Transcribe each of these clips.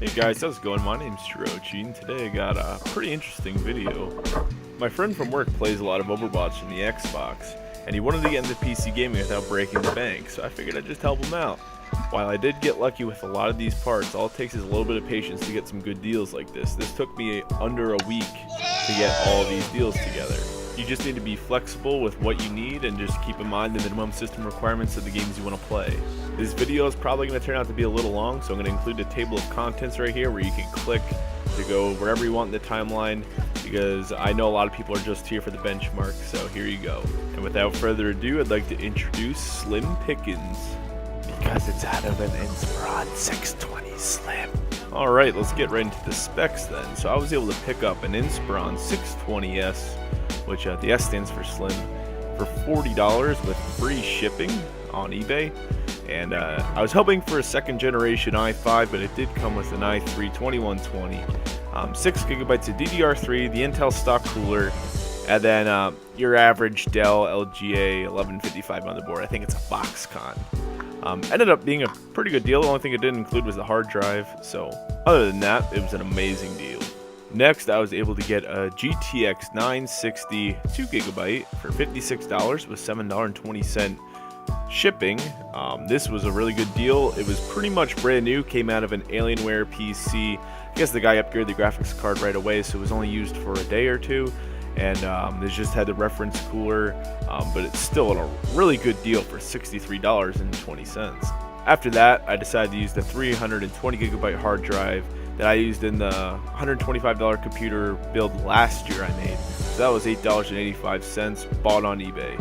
Hey guys, how's it going? My name's Shirochi, and today I got a pretty interesting video. My friend from work plays a lot of Overwatch on the Xbox, and he wanted to get into PC gaming without breaking the bank, so I figured I'd just help him out. While I did get lucky with a lot of these parts, all it takes is a little bit of patience to get some good deals like this. This took me under a week to get all of these deals together. You just need to be flexible with what you need and just keep in mind the minimum system requirements of the games you want to play. This video is probably going to turn out to be a little long, so I'm going to include a table of contents right here where you can click to go wherever you want in the timeline, because I know a lot of people are just here for the benchmark, so here you go. And without further ado, I'd like to introduce Slim Pickens, because it's out of an Inspiron 620 Slim. Alright, let's get right into the specs then. So I was able to pick up an Inspiron 620S, which the S stands for Slim, for $40 with free shipping on eBay. And I was hoping for a second generation i5, but it did come with an i3 2120, 6GB of DDR3, the Intel stock cooler, and then your average Dell LGA 1155 motherboard. I think it's a Foxconn. Ended up being a pretty good deal. The only thing it didn't include was the hard drive, so other than that, it was an amazing deal. Next, I was able to get a GTX 960 2GB for $56 with $7.20 shipping. This was a really good deal. It was pretty much brand new, came out of an Alienware PC. I guess the guy upgraded the graphics card right away, so it was only used for a day or two. And this just had the reference cooler, but it's still a really good deal for $63.20. After that, I decided to use the 320GB hard drive that I used in the $125 computer build last year I made. So that was $8.85, bought on eBay.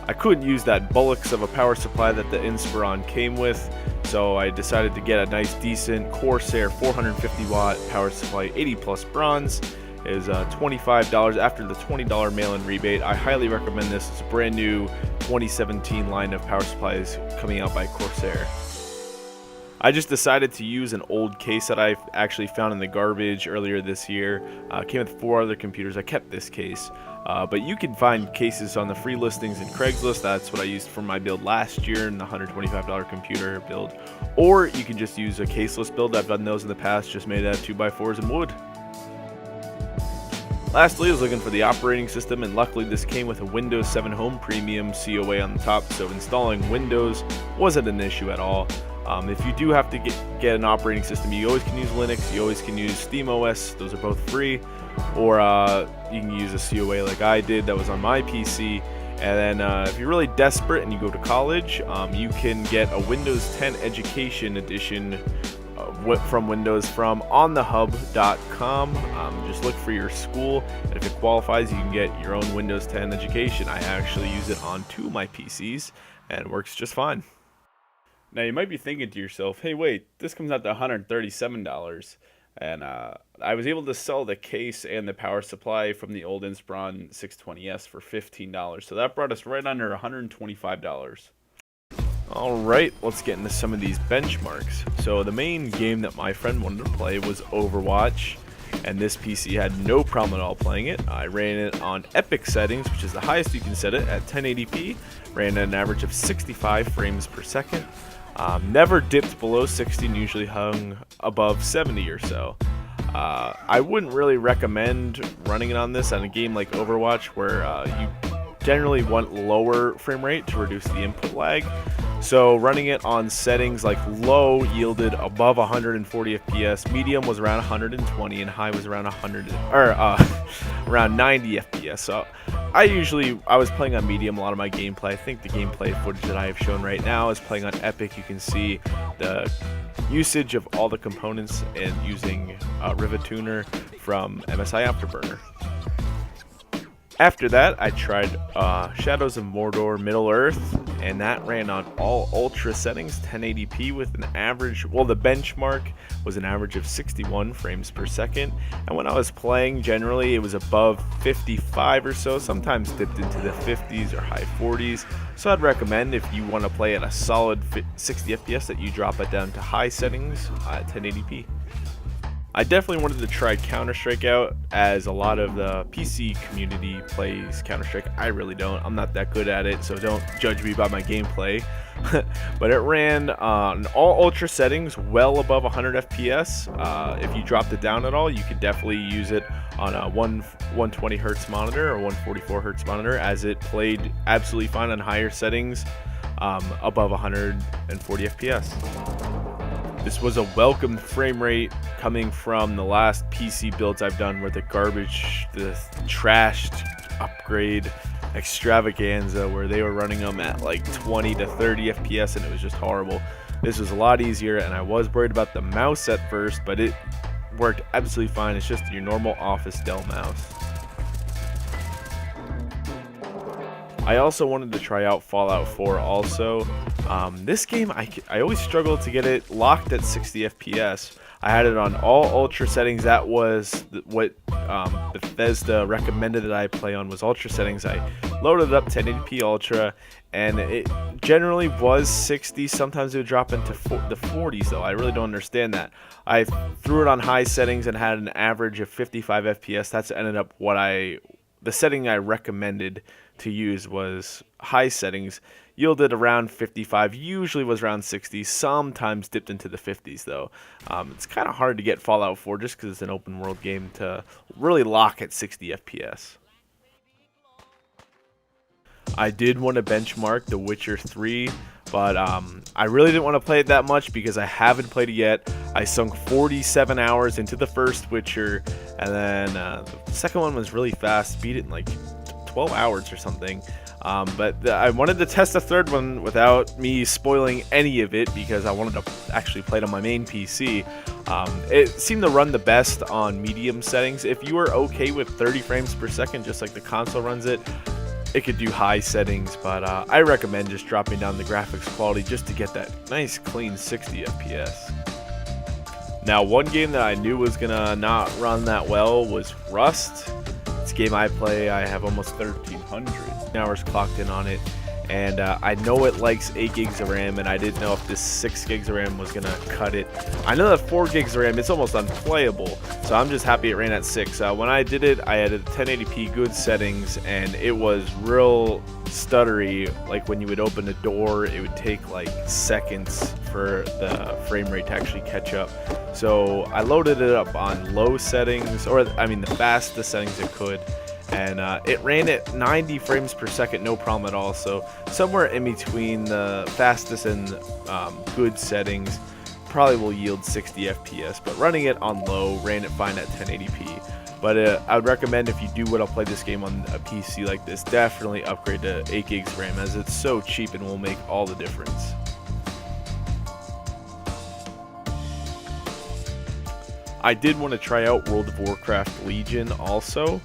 I couldn't use that bullocks of a power supply that the Inspiron came with, so I decided to get a nice decent Corsair 450 watt power supply, 80 plus bronze. Is $25 after the $20 mail-in rebate. I highly recommend this. It's a brand new 2017 line of power supplies coming out by Corsair. I just decided to use an old case that I actually found in the garbage earlier this year. Came with 4 other computers. I kept this case, but you can find cases on the free listings in Craigslist. That's what I used for my build last year in the $125 computer build. Or you can just use a caseless build. I've done those in the past, just made out of 2x4s and wood. Lastly, I was looking for the operating system, and luckily this came with a Windows 7 Home Premium COA on the top, so installing Windows wasn't an issue at all. If you do have to get an operating system, you always can use Linux, you always can use SteamOS, those are both free, or you can use a COA like I did that was on my PC. And then if you're really desperate and you go to college, you can get a Windows 10 Education Edition from Windows from onthehub.com. Just look for your school, and if it qualifies, you can get your own Windows 10 education. I actually use it on 2 of my PCs, and it works just fine. Now, you might be thinking to yourself, hey, wait, this comes out to $137, and I was able to sell the case and the power supply from the old Inspiron 620S for $15, so that brought us right under $125. Alright, let's get into some of these benchmarks. So the main game that my friend wanted to play was Overwatch, and this PC had no problem at all playing it. I ran it on epic settings, which is the highest you can set it, at 1080p, ran at an average of 65 frames per second. Never dipped below 60 and usually hung above 70 or so. I wouldn't really recommend running it on this on a game like Overwatch, where you generally want lower frame rate to reduce the input lag. So running it on settings like low yielded above 140 FPS, medium was around 120, and high was around around 90 FPS. So I was playing on medium a lot of my gameplay. I think the gameplay footage that I have shown right now is playing on epic. You can see the usage of all the components and using Rivet Tuner from MSI Afterburner. After that, I tried Shadows of Mordor Middle Earth, and that ran on all ultra settings, 1080p with an average, well, the benchmark was an average of 61 frames per second, and when I was playing, generally it was above 55 or so, sometimes dipped into the 50s or high 40s, so I'd recommend if you want to play at a solid 60 FPS that you drop it down to high settings at 1080p. I definitely wanted to try Counter-Strike out, as a lot of the PC community plays Counter-Strike. I really don't. I'm not that good at it, so don't judge me by my gameplay. But it ran on all ultra settings, well above 100 FPS. If you dropped it down at all, you could definitely use it on a 120 Hz monitor or 144 Hz monitor, as it played absolutely fine on higher settings, above 140 FPS. This was a welcome frame rate coming from the last PC builds I've done, where the trashed upgrade extravaganza, where they were running them at like 20 to 30 FPS and it was just horrible. This was a lot easier, and I was worried about the mouse at first, but it worked absolutely fine. It's just your normal office Dell mouse. I also wanted to try out Fallout 4 also. This game, I always struggle to get it locked at 60 FPS. I had it on all ultra settings. That was what Bethesda recommended that I play on, was ultra settings. I loaded it up 1080p ultra, and it generally was 60. Sometimes it would drop into the 40s though. I really don't understand that. I threw it on high settings and had an average of 55 FPS. That's ended up the setting I recommended to use was high settings, yielded around 55, usually was around 60, sometimes dipped into the 50s though. It's kind of hard to get Fallout 4 just because it's an open world game to really lock at 60 FPS. I did want to benchmark The Witcher 3, but I really didn't want to play it that much because I haven't played it yet. I sunk 47 hours into the first Witcher, and then the second one was really fast, beat it in like 12 hours or something. But I wanted to test the third one without me spoiling any of it, because I wanted to actually play it on my main PC. It seemed to run the best on medium settings. If you are okay with 30 frames per second, just like the console runs it, it could do high settings, but I recommend just dropping down the graphics quality just to get that nice clean 60 FPS. Now, one game that I knew was gonna not run that well was Rust. It's a game I play. I have almost 1,300 hours clocked in on it, and I know it likes 8 gigs of RAM, and I didn't know if this 6 gigs of RAM was gonna cut it. I know that 4 gigs of RAM, it's almost unplayable, so I'm just happy it ran at 6. When I did it, I had 1080p good settings, and it was real stuttery. Like when you would open a door, it would take like seconds for the frame rate to actually catch up. So I loaded it up on low settings, or I mean the fastest settings it could, and it ran at 90 frames per second, no problem at all. So somewhere in between the fastest and good settings probably will yield 60 FPS, but running it on low ran it fine at 1080p. But I would recommend, if you do want to play this game on a PC like this, definitely upgrade to 8 gigs of RAM, as it's so cheap and will make all the difference. I did want to try out World of Warcraft Legion also.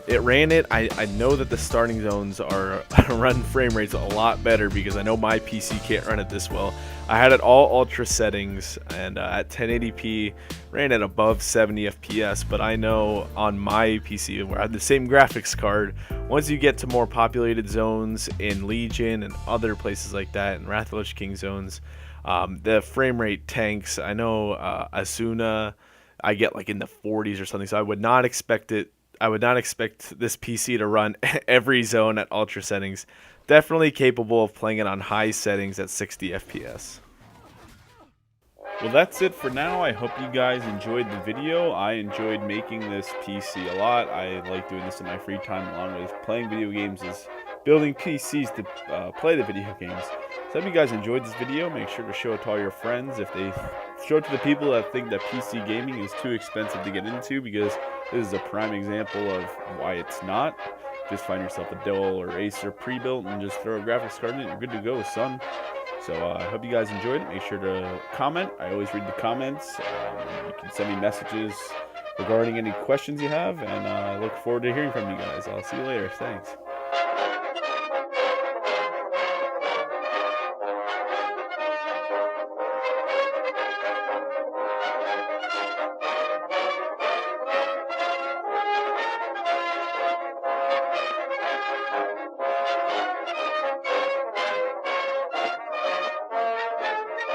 It ran it. I know that the starting zones are run frame rates a lot better, because I know my PC can't run it this well. I had it all ultra settings, and at 1080p ran at above 70 FPS, but I know on my PC, where I have the same graphics card, once you get to more populated zones in Legion and other places like that, in Wrath of the Lich King zones, the frame rate tanks. I know Asuna, I get like in the 40s or something, so I would not expect this PC to run every zone at ultra settings. Definitely capable of playing it on high settings at 60 FPS. Well, that's it for now. I hope you guys enjoyed the video. I enjoyed making this PC a lot. I like doing this in my free time, along with playing video games, is building PCs to play the video games. So if you guys enjoyed this video, make sure to show it to all your friends. If they show it to the people that think that PC gaming is too expensive to get into, because this is a prime example of why it's not. Just find yourself a Dell or Acer pre-built and just throw a graphics card in it. You're good to go, son. So I hope you guys enjoyed it. Make sure to comment. I always read the comments. You can send me messages regarding any questions you have, and I look forward to hearing from you guys. I'll see you later. Thanks.